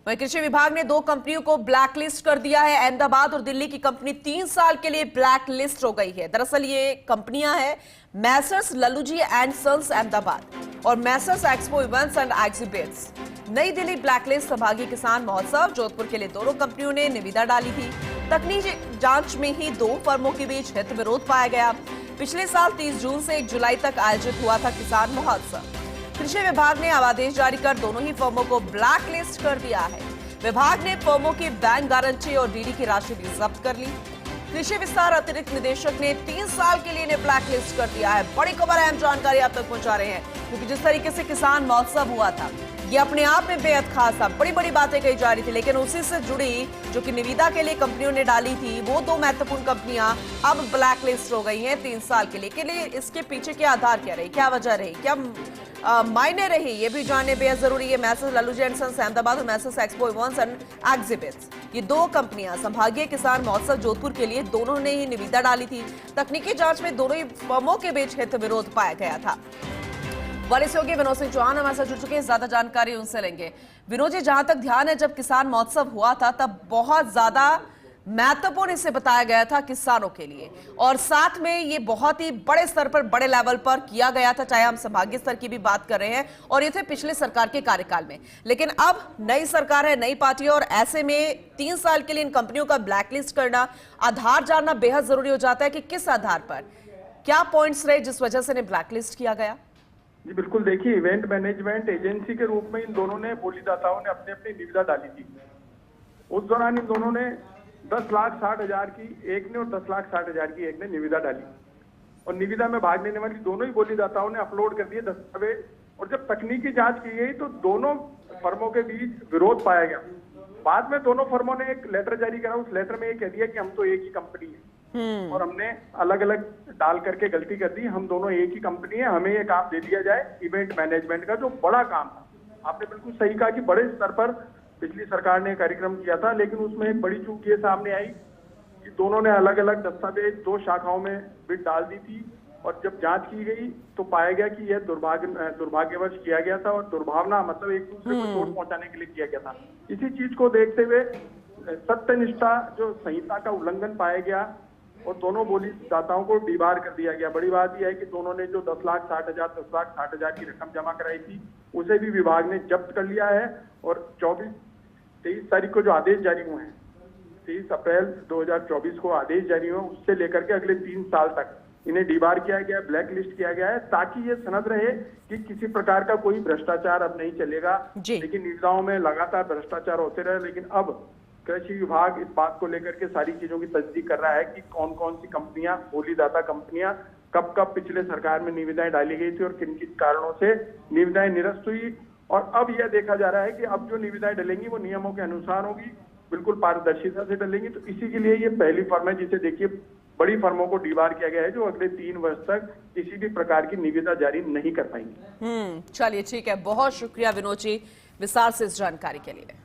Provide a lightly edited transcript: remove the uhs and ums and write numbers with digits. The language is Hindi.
वहीं कृषि विभाग ने 2 कंपनियों को ब्लैकलिस्ट कर दिया है। अहमदाबाद और दिल्ली की कंपनी 3 साल के लिए ब्लैकलिस्ट हो गई है। दरअसल ये कंपनियां हैं मैसर्स लल्लूजी एंड सन्स अहमदाबाद और Messrs expo events and exhibits. नई दिल्ली ब्लैकलिस्ट संभागीय किसान महोत्सव जोधपुर के लिए दोनों कंपनियों ने निविदा डाली थी। तकनीकी जांच में ही 2 फर्मों के बीच हित विरोध पाया गया। पिछले साल 30 जून से 1 जुलाई तक आयोजित हुआ था किसान महोत्सव। कृषि विभाग ने आदेश जारी कर दोनों ही फर्मों को ब्लैकलिस्ट कर दिया है। विभाग ने फर्मों की बैंक गारंटी और डीडी की राशि भी जब्त कर ली। कृषि विस्तार अतिरिक्त निदेशक ने 3 साल के लिए इन्हें ब्लैकलिस्ट कर दिया है। बड़ी खबर, अहम जानकारी आप तक पहुंचा रहे हैं, क्योंकि जिस तरीके से किसान महोत्सव हुआ था ये अपने आप में बेहद खास था। बड़ी बड़ी बातें कही जा रही थी, लेकिन उसी से जुड़ी जो कि निविदा के लिए कंपनियों ने डाली थी, वो 2 महत्वपूर्ण कंपनियां अब ब्लैकलिस्ट हो गई हैं 3 साल के लिए। इसके पीछे क्या आधार क्या रही, क्या वजह रही, क्या मायने रही, ये भी जानने बेहद जरूरी है। मैसर्स लल्लूजी एंड सन्स अहमदाबाद और Messrs expo events and exhibits, ये 2 कंपनियां संभागीय किसान महोत्सव जोधपुर के लिए दोनों ने ही निविदा डाली थी। तकनीकी जांच में दोनों ही फर्मों के बीच हित विरोध पाया गया था। वरिष्ठ सहयोगी विनोद सिंह चौहान हमारे साथ जुड़ चुके हैं, ज्यादा जानकारी उनसे लेंगे। विनोद जी, जहां तक ध्यान है, जब किसान महोत्सव हुआ था तब बहुत ज्यादा महत्वपूर्ण इसे बताया गया था किसानों के लिए, और साथ में ये बहुत ही बड़े स्तर पर, बड़े लेवल पर किया गया था, चाहे हम संभागीय स्तर की भी बात कर रहे हैं, और ये थे पिछले सरकार के कार्यकाल में। लेकिन अब नई सरकार है, नई पार्टी है, और ऐसे में 3 साल के लिए इन कंपनियों का ब्लैकलिस्ट करना, आधार जानना बेहद जरूरी हो जाता है कि किस आधार पर, क्या पॉइंट्स रहे जिस वजह से इन्हें ब्लैकलिस्ट किया गया। जी बिल्कुल, देखिए इवेंट मैनेजमेंट एजेंसी के रूप में इन दोनों ने बोलीदाताओं ने अपनी अपनी निविदा डाली थी। उस दौरान इन दोनों ने 10,60,000 की एक ने और 10,60,000 की एक ने निविदा डाली, और निविदा में भाग लेने वाली दोनों ही बोलीदाताओं ने अपलोड कर दिए दस्तावेज। और जब तकनीकी जांच की गई तो दोनों फर्मों के बीच विरोध पाया गया। बाद में दोनों फर्मों ने एक लेटर जारी करा, उस लेटर में ये कह दिया कि हम तो एक ही कंपनी है और हमने अलग अलग डाल करके गलती कर दी, हम दोनों एक ही कंपनी है, हमें ये काम दे दिया जाए इवेंट मैनेजमेंट का, जो बड़ा काम था। आपने बिल्कुल सही कहा कि बड़े स्तर पर पिछली सरकार ने कार्यक्रम किया था, लेकिन उसमें एक बड़ी चूक ये सामने आई कि दोनों ने अलग अलग दस्तावेज 2 शाखाओं में बिड डाल दी थी, और जब जांच की गई तो पाया गया कि यह दुर्भाग्यवश किया गया था, और दुर्भावना मतलब एक दूसरे को चोट पहुंचाने के लिए किया गया था। इसी चीज को देखते हुए सत्यनिष्ठा जो संहिता का उल्लंघन पाया गया और दोनों बोलीदाताओं को डीबार कर दिया गया। बड़ी बात यह है कि दोनों ने जो 10,60,000 की रकम जमा कराई थी उसे भी विभाग ने जब्त कर लिया है, और 23 तारीख को जो आदेश जारी हुए हैं, 23 अप्रैल 2024 को आदेश जारी हुए, उससे लेकर के अगले 3 साल तक इन्हें डीबार किया गया, ब्लैक लिस्ट किया गया है, ताकि ये सनद रहे कि किसी प्रकार का कोई भ्रष्टाचार अब नहीं चलेगा। लेकिन निविदाओं में लगातार भ्रष्टाचार होते रहे, लेकिन अब कृषि विभाग इस बात को लेकर के सारी चीजों की तस्दीक कर रहा है कि कौन कौन सी कंपनियां, बोलीदाता कंपनियां कब कब पिछले सरकार में निविदाएं डाली गई थी और किन किन कारणों से निविदाएं निरस्त हुई। और अब यह देखा जा रहा है कि अब जो निविदाएं डलेंगी वो नियमों के अनुसार होगी, बिल्कुल पारदर्शिता से डलेंगी। तो इसी के लिए ये पहली फर्म है जिसे देखिए बड़ी फर्मों को डीबार किया गया है, जो अगले 3 वर्ष तक किसी भी प्रकार की निविदा जारी नहीं कर पाएंगी। चलिए ठीक है, बहुत शुक्रिया विनोद जी विस्तार से इस जानकारी के लिए।